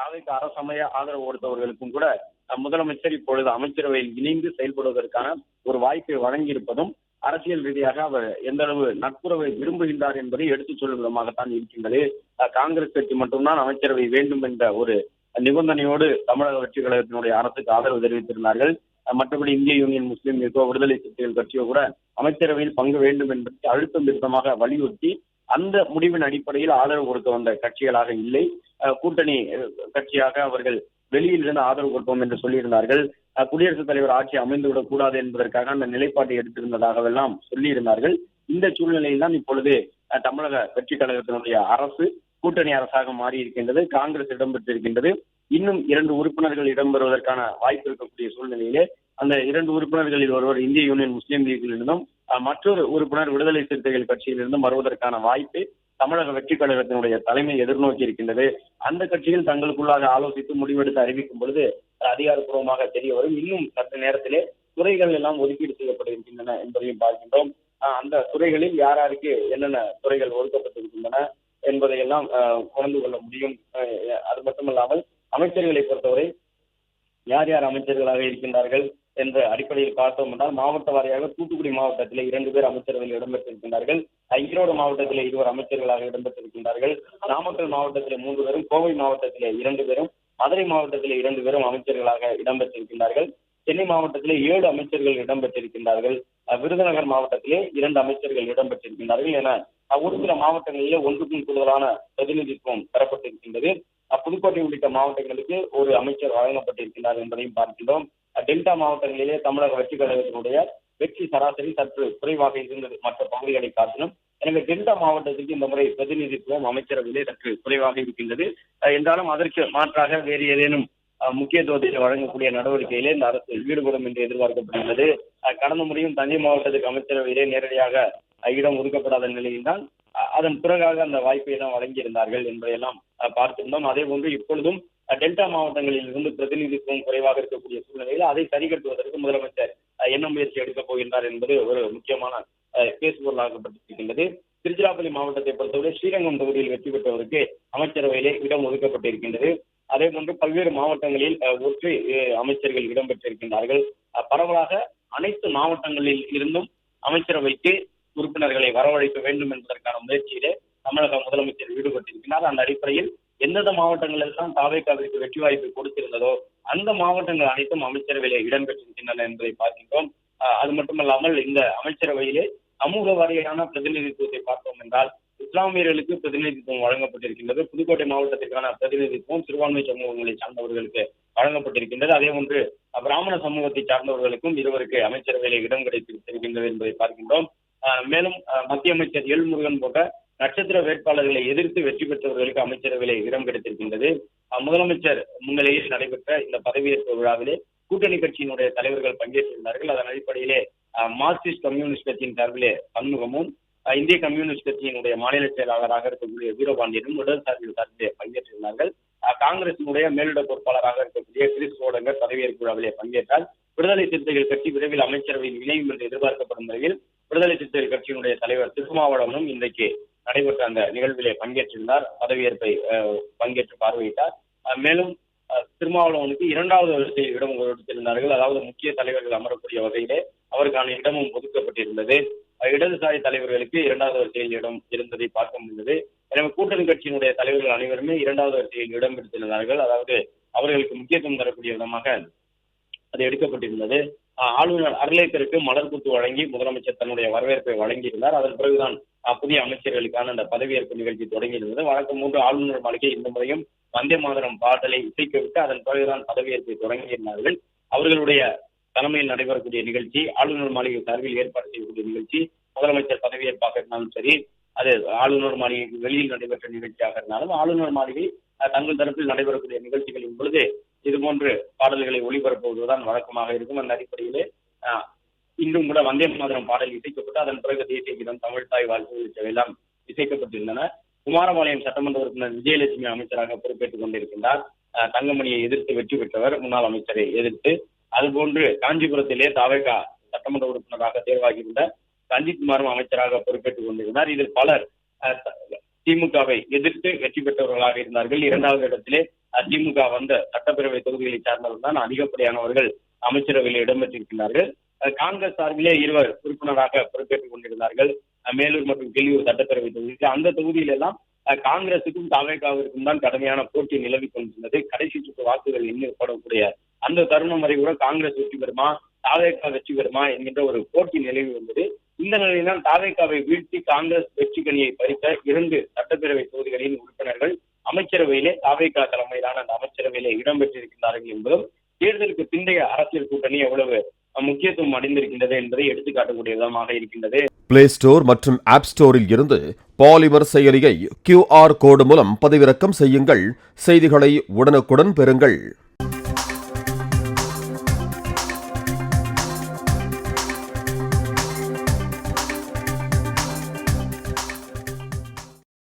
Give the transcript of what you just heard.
தாவேக்கு அரசமைய ஆதரவு கொடுத்தவர்களுக்கும் கூட முதலமைச்சர் இப்பொழுது அமைச்சரவையில் இணைந்து செயல்படுவதற்கான ஒரு வாய்ப்பை வழங்கியிருப்பதும் அரசியல் ரீதியாக அவர் எந்த அளவு நட்புறவை விரும்புகின்றார் என்பதை எடுத்துச் சொல்லும் விதமாகத்தான் இருக்கின்றது. காங்கிரஸ் கட்சி மட்டும்தான் அமைச்சரவை வேண்டும் என்ற ஒரு நிபந்தனையோடு தமிழக வெற்றி கழகத்தினுடைய அரசுக்கு ஆதரவு தெரிவித்திருந்தார்கள். மற்றபடி இந்திய யூனியன் முஸ்லீம் லீக்கோ விடுதலை சிறுத்தைகள் கட்சியோ கூட அமைச்சரவையில் பங்கு வேண்டும் என்பதற்கு அழுத்தம் திருத்தமாக வலியுறுத்தி அந்த முடிவின் அடிப்படையில் ஆதரவு கொடுக்க வந்த கட்சிகளாக இல்லை. கூட்டணி கட்சியாக அவர்கள் வெளியில் இருந்து ஆதரவு கொடுப்போம் என்று சொல்லியிருந்தார்கள். குடியரசுத் தலைவர் ஆட்சி அமைந்துவிடக் கூடாது என்பதற்காக அந்த நிலைப்பாட்டை எடுத்திருந்ததாகவெல்லாம் சொல்லியிருந்தார்கள். இந்த சூழ்நிலையில் தான் இப்பொழுது தமிழக வெற்றி கழகத்தினுடைய அரசு கூட்டணி அரசாக மாறி இருக்கின்றது. காங்கிரஸ் இடம்பெற்றிருக்கின்றது. இன்னும் 2 உறுப்பினர்கள் இடம்பெறுவதற்கான வாய்ப்பு இருக்கக்கூடிய சூழ்நிலையிலே அந்த 2 உறுப்பினர்களில் ஒருவர் இந்திய யூனியன் முஸ்லீம் லீக்கிலிருந்தும் மற்றொரு உறுப்பினர் விடுதலை சிறுத்தைகள் கட்சியிலிருந்தும் வருவதற்கான வாய்ப்பு தமிழக வெற்றி கழகத்தினுடைய தலைமை எதிர்நோக்கி இருக்கின்றது. அந்த கட்சிகள் தங்களுக்குள்ளாக ஆலோசித்து முடிவெடுத்து அறிவிக்கும் பொழுது அதிகாரப்பூர்வமாக தெரிய வரும். இன்னும் சற்று நேரத்திலே துறைகள் எல்லாம் ஒதுக்கீடு செய்யப்பட இருக்கின்றன என்பதையும் பார்க்கின்றோம். அந்த துறைகளில் யார் யாருக்கு என்னென்ன துறைகள் ஒதுக்கப்பட்டிருக்கின்றன என்பதையெல்லாம் உணர்ந்து கொள்ள முடியும். அது மட்டுமல்லாமல் அமைச்சர்களை பொறுத்தவரை யார் யார் அமைச்சர்களாக இருக்கின்றார்கள் என்ற அடிப்படையில் பார்த்தோம் என்றால் மாவட்ட வாரியாக தூத்துக்குடி மாவட்டத்திலே 2 பேர் அமைச்சரவையில் இடம்பெற்றிருக்கின்றார்கள். ஈரோடு மாவட்டத்திலே 2 அமைச்சர்களாக இடம்பெற்றிருக்கின்றார்கள். நாமக்கல் மாவட்டத்திலே 3 பேரும், கோவை மாவட்டத்திலே 2 பேரும், மதுரை மாவட்டத்திலே 2 பேரும் அமைச்சர்களாக இடம்பெற்றிருக்கின்றார்கள். சென்னை மாவட்டத்திலே 7 அமைச்சர்கள் இடம்பெற்றிருக்கின்றார்கள். விருதுநகர் மாவட்டத்திலே 2 அமைச்சர்கள் இடம்பெற்றிருக்கின்றார்கள் என ஒரு சில மாவட்டங்களிலே ஒன்றுக்கும் கூடுதலான பிரதிநிதித்துவம் பெறப்பட்டிருக்கின்றது. புதுக்கோட்டை உள்ளிட்ட மாவட்டங்களுக்கு ஒரு அமைச்சர் வழங்கப்பட்டிருக்கிறார் என்பதையும் பார்க்கின்றோம். டெல்டா மாவட்டங்களிலே தமிழக வெற்றி கழகத்தினுடைய வெற்றி சராசரி சற்று குறைவாக இருந்தது மற்ற பகுதிகளை காட்டிலும். எனவே டெல்டா மாவட்டத்திற்கு இந்த முறை பிரதிநிதித்துவம் அமைச்சரவையிலே சற்று குறைவாக இருக்கின்றது. என்றாலும் அதற்கு மாற்றாக வேறு ஏதேனும் முக்கியத்துவத்தை வழங்கக்கூடிய நடவடிக்கையிலே இந்த அரசு ஈடுபடும் என்று எதிர்பார்க்கப்படுகிறது. கடந்த முறையும் தஞ்சை மாவட்டத்துக்கு அமைச்சரவையிலே நேரடியாக இடம் ஒதுக்கப்படாத நிலையில்தான் அதன் பிறகாக அந்த வாய்ப்பை தான் வழங்கியிருந்தார்கள் என்பதையெல்லாம் பார்த்திருந்தோம். அதே போன்று இப்பொழுதும் டெல்டா மாவட்டங்களில் இருந்து பிரதிநிதித்துவம் குறைவாக இருக்கக்கூடிய சூழ்நிலையில் அதை சரிகட்டுவதற்கு முதலமைச்சர் என்ன முயற்சி எடுக்கப் போகின்றார் என்பது ஒரு முக்கியமான பேசுபொருளாக்கப்பட்டிருக்கின்றது. திருச்சிராப்பள்ளி மாவட்டத்தை பொறுத்தவரை ஸ்ரீரங்கம் தொகுதியில் வெற்றி பெற்றவருக்கு அமைச்சரவையிலே இடம் ஒதுக்கப்பட்டிருக்கின்றது. அதே போன்று பல்வேறு மாவட்டங்களில் ஒற்றை அமைச்சர்கள் இடம்பெற்றிருக்கின்றார்கள். பரவலாக அனைத்து மாவட்டங்களில் இருந்தும் அமைச்சரவைக்கு உறுப்பினர்களை வரவழைக்க வேண்டும் என்பதற்கான முயற்சியிலே தமிழக முதலமைச்சர் ஈடுபட்டிருக்கிறார். அந்த அடிப்படையில் எந்தெந்த மாவட்டங்கள் எல்லாம் தாவேக்காவிற்கு வெற்றி வாய்ப்பு கொடுத்திருந்ததோ அந்த மாவட்டங்கள் அனைத்தும் அமைச்சரவையிலே இடம்பெற்றிருக்கின்றன என்பதை பார்க்கின்றோம். அது மட்டுமல்லாமல் இந்த அமைச்சரவையிலே சமூக வாரியான பிரதிநிதித்துவத்தை பார்த்தோம் என்றால் இஸ்லாமியர்களுக்கு பிரதிநிதித்துவம் வழங்கப்பட்டிருக்கின்றது. புதுக்கோட்டை மாவட்டத்திற்கான பிரதிநிதித்துவம் சிறுபான்மை சமூகங்களை சார்ந்தவர்களுக்கு வழங்கப்பட்டிருக்கின்றது. அதே போன்று பிராமண சமூகத்தை சார்ந்தவர்களுக்கும் இருவருக்கு அமைச்சரவையிலே இடம் கிடைத்திருக்கின்றது என்பதை பார்க்கின்றோம். மேலும் மத்திய அமைச்சர் எல் முருகன் போன்ற நட்சத்திர வேட்பாளர்களை எதிர்த்து வெற்றி பெற்றவர்களுக்கு அமைச்சரவையிலே இடம் கிடைத்திருக்கின்றது. முதலமைச்சர் முன்னிலையில் நடைபெற்ற இந்த பதவியேற்பு விழாவிலே கூட்டணி கட்சியினுடைய தலைவர்கள் பங்கேற்றிருந்தார்கள். அதன் அடிப்படையிலே மார்க்சிஸ்ட் கம்யூனிஸ்ட் கட்சியின் சார்பிலே சண்முகமும், இந்திய கம்யூனிஸ்ட் கட்சியினுடைய மாநில செயலாளராக இருக்கக்கூடிய வீரபாண்டியனும் இடதுசாரிகள் சார்பிலே பங்கேற்றிருந்தார்கள். காங்கிரசினுடைய மேலிட பொறுப்பாளராக இருக்கக்கூடிய கிறிஸ் ஓடங்கர் பதவியேற்பு விழாவிலே பங்கேற்றார். விடுதலை சிறுத்தைகள் கட்சி விரைவில் அமைச்சரவையில் இணையும் என்று எதிர்பார்க்கப்படும் நிலையில் விடுதலை சிறுத்தைகள் கட்சியினுடைய தலைவர் திருமாவளவனும் இன்றைக்கு நடைபெற்ற அந்த நிகழ்விலே பங்கேற்றிருந்தார். பதவியேற்பை பங்கேற்று பார்வையிட்டார். மேலும் திருமாவளவனுக்கு 2வது வரிசையில் இடம் கொடுத்திருந்தார்கள். அதாவது முக்கிய தலைவர்கள் அமரக்கூடிய வகையிலே அவருக்கான இடமும் ஒதுக்கப்பட்டிருந்தது. இடதுசாரி தலைவர்களுக்கு 2வது வரிசையில் இடம் இருந்ததை பார்க்க முடிந்தது. எனவே கூட்டணி கட்சியினுடைய தலைவர்கள் அனைவருமே 2வது வரிசையில் இடம் பிடித்திருந்தார்கள். அதாவது அவர்களுக்கு முக்கியத்துவம் தரக்கூடிய விதமாக அது எடுக்கப்பட்டிருந்தது. ஆளுநர் அர்லேக்கருக்கு மலர் குத்து வழங்கி முதலமைச்சர் தன்னுடைய வரவேற்பை வழங்கியிருந்தார். அதன் பிறகுதான் புதிய அமைச்சர்களுக்கான அந்த பதவியேற்பு நிகழ்ச்சி தொடங்கியிருந்தது. வழக்கம் போன்று ஆளுநர் மாளிகை இந்த முறையும் வந்தே மாதரம் பாடலை இசைக்கவிட்டு அதன் பிறகுதான் பதவியேற்பை தொடங்கியிருந்தார்கள். அவர்களுடைய தலைமையில் நடைபெறக்கூடிய நிகழ்ச்சி, ஆளுநர் மாளிகை சார்பில் ஏற்பாடு செய்யக்கூடிய நிகழ்ச்சி, முதலமைச்சர் பதவியேற்பாக இருந்தாலும் சரி, அது ஆளுநர் மாளிகைக்கு வெளியில் நடைபெற்ற நிகழ்ச்சியாக இருந்தாலும் ஆளுநர் மாளிகை தங்கள் தரப்பில் நடைபெறக்கூடிய நிகழ்ச்சிகளின் பொழுது இதுபோன்று பாடல்களை ஒளிபரப்புவதுதான் வழக்கமாக இருக்கும். அந்த அடிப்படையிலே இன்றும் கூட வந்தே மாதரம் பாடல் இசைக்கப்பட்டு அதன் பிறகு தேசிய கீதம், தமிழ் தாய் வாழ்த்து உள்ளிட்டவையெல்லாம் இசைக்கப்பட்டிருந்தன. குமாரபாளையம் சட்டமன்ற உறுப்பினர் விஜயலட்சுமி அமைச்சராக பொறுப்பேற்றுக் கொண்டிருக்கின்றார். தங்கமணியை எதிர்த்து வெற்றி பெற்றவர், முன்னாள் அமைச்சரை எதிர்த்து. அதுபோன்று காஞ்சிபுரத்திலே தாவேகா சட்டமன்ற உறுப்பினராக தேர்வாகியிருந்த ரஞ்சித்குமாரும் அமைச்சராக பொறுப்பேற்றுக் கொண்டிருந்தார். இதில் பலர் திமுகவை எதிர்த்து வெற்றி பெற்றவர்களாக இருந்தார்கள். 2வது இடத்திலே திமுக வந்த சட்டப்பேரவை தொகுதிகளை சார்ந்தவர்கள் தான் அதிகப்படியானவர்கள் அமைச்சரவையில் இடம்பெற்றிருக்கிறார்கள். காங்கிரஸ் சார்பிலே இருவர் உறுப்பினராக பொறுப்பேற்றுக் கொண்டிருந்தார்கள். மேலூர் மற்றும் கிள்ளியூர் சட்டப்பேரவை தொகுதியில் அந்த தொகுதியில எல்லாம் காங்கிரசுக்கும் தவேகாவிற்கும் தான் கடுமையான போட்டி நிலவி கொண்டிருந்தது. கடைசி சுற்று வாக்குகள் எண்ணப்படக்கூடிய அந்த தருணம் வரை கூட காங்கிரஸ் வெற்றி பெறுமா, தவேகா வெற்றி பெறுமா என்கின்ற ஒரு போட்டி நிலவி வந்தது. இந்த நிலையில்தான் தவேகாவை வீழ்த்தி காங்கிரஸ் வெற்றி கனியை பறித்த 2 சட்டப்பேரவை தொகுதிகளின் உறுப்பினர்கள் அமைச்சரவையிலே தவேகா தலைமையிலான அந்த அமைச்சரவையிலே இடம்பெற்றிருக்கிறார்கள் என்பதும் தேர்தலுக்கு பிந்தைய அரசியல் கூட்டணி எவ்வளவு முக்கியத்துவம் அடைந்திருக்கின்றது என்பதை எடுத்துக்காட்டக்கூடிய விதமாக இருக்கின்றது. பிளே ஸ்டோர் மற்றும் ஆப் ஸ்டோரில் இருந்து பாலிமர் செயலியை QR கோடு மூலம் பதிவிறக்கம் செய்யுங்கள். செய்திகளை உடனுக்குடன் பெறுங்கள்.